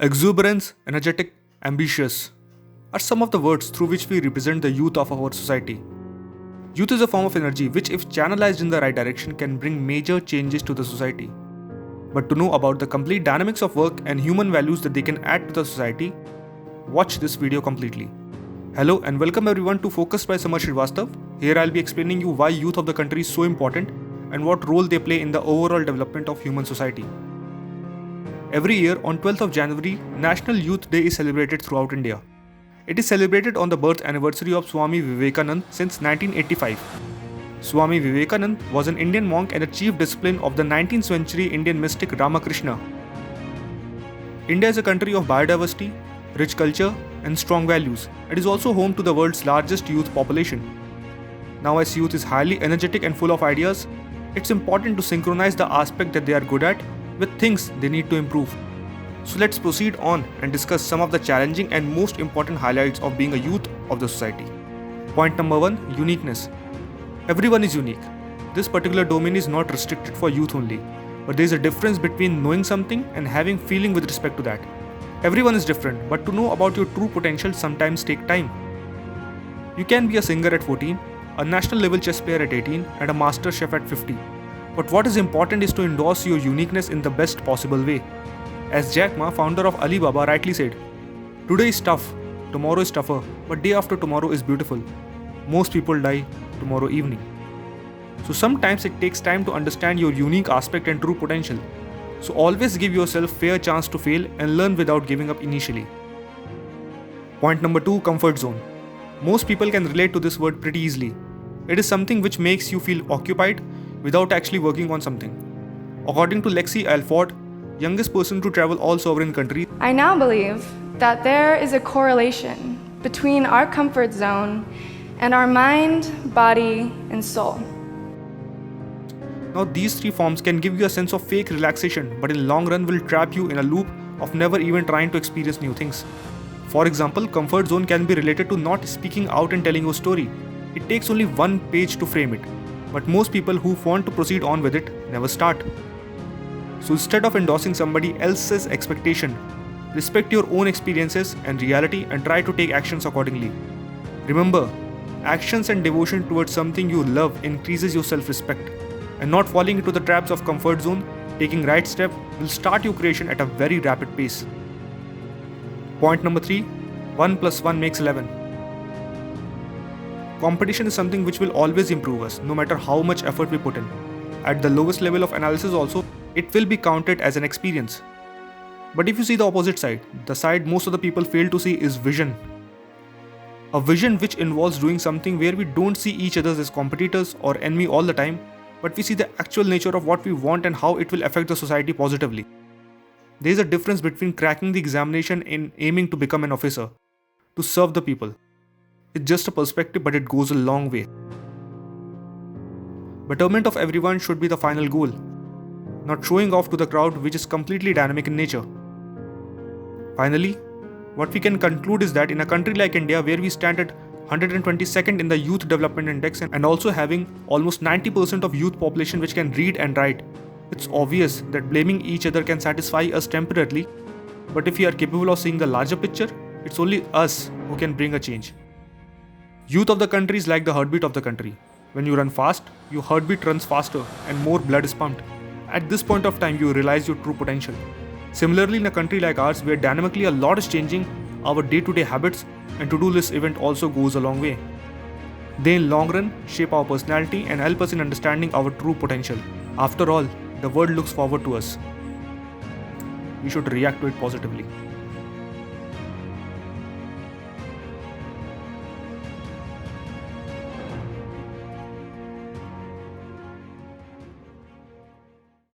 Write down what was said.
Exuberance, energetic, ambitious are some of the words through which we represent the youth of our society. Youth is a form of energy which, if channelized in the right direction, can bring major changes to the society. But to know about the complete dynamics of work and human values that they can add to the society, watch this video completely. Hello and welcome everyone to Focused by Srivastava. Here I'll be explaining you why youth of the country is so important and what role they play in the overall development of human society. Every year on 12th of January, National Youth Day is celebrated throughout India. It is celebrated on the birth anniversary of Swami Vivekananda since 1985. Swami Vivekananda was an Indian monk and a chief disciple of the 19th century Indian mystic Ramakrishna. India is a country of biodiversity, rich culture, and strong values. It is also home to the world's largest youth population. Now, as youth is highly energetic and full of ideas, it's important to synchronize the aspect that they are good at with things they need to improve. So let's proceed on and discuss some of the challenging and most important highlights of being a youth of the society. Point number 1, uniqueness. Everyone is unique. This particular domain is not restricted for youth only, but there is a difference between knowing something and having feeling with respect to that. Everyone is different, but to know about your true potential sometimes take time. You can be a singer at 14, a national level chess player at 18, and a master chef at 50. But what is important is to endorse your uniqueness in the best possible way. As Jack Ma, founder of Alibaba, rightly said, "Today is tough, tomorrow is tougher, but day after tomorrow is beautiful. Most people die tomorrow evening." So sometimes it takes time to understand your unique aspect and true potential. So always give yourself fair chance to fail and learn without giving up initially. Point number 2, comfort zone. Most people can relate to this word pretty easily. It is something which makes you feel occupied without actually working on something. According to Lexi Alford, youngest person to travel all sovereign countries, I now believe that there is a correlation between our comfort zone and our mind, body, and soul. now these three forms can give you a sense of fake relaxation, but in long run will trap you in a loop of never even trying to experience new things. For example, comfort zone can be related to not speaking out and telling your story. It takes only one page to frame it, but most people who want to proceed on with it never start. So instead of endorsing somebody else's expectation, respect your own experiences and reality and try to take actions accordingly. Remember, actions and devotion towards something you love increases your self-respect, and not falling into the traps of comfort zone, taking right step will start your creation at a very rapid pace. Point number 3, 1 plus 1 makes 11. Competition is something which will always improve us, no matter how much effort we put in. At the lowest level of analysis also, it will be counted as an experience. But if you see the opposite side, the side most of the people fail to see is vision. A vision which involves doing something where we don't see each other as competitors or enemy all the time, but we see the actual nature of what we want and how it will affect the society positively. There is a difference between cracking the examination and aiming to become an officer, to serve the people. It's just a perspective, but it goes a long way. Betterment of everyone should be the final goal, not showing off to the crowd, which is completely dynamic in nature. Finally, what we can conclude is that in a country like India, where we stand at 122nd in the Youth Development Index and also having almost 90% of youth population which can read and write, it's obvious that blaming each other can satisfy us temporarily, but if we are capable of seeing the larger picture, it's only us who can bring a change. Youth of the country is like the heartbeat of the country. When you run fast, your heartbeat runs faster and more blood is pumped. At this point of time, you realize your true potential. Similarly, in a country like ours, where dynamically a lot is changing, our day-to-day habits and to-do list event also goes a long way. They in long run shape our personality and help us in understanding our true potential. After all, the world looks forward to us. We should react to it positively.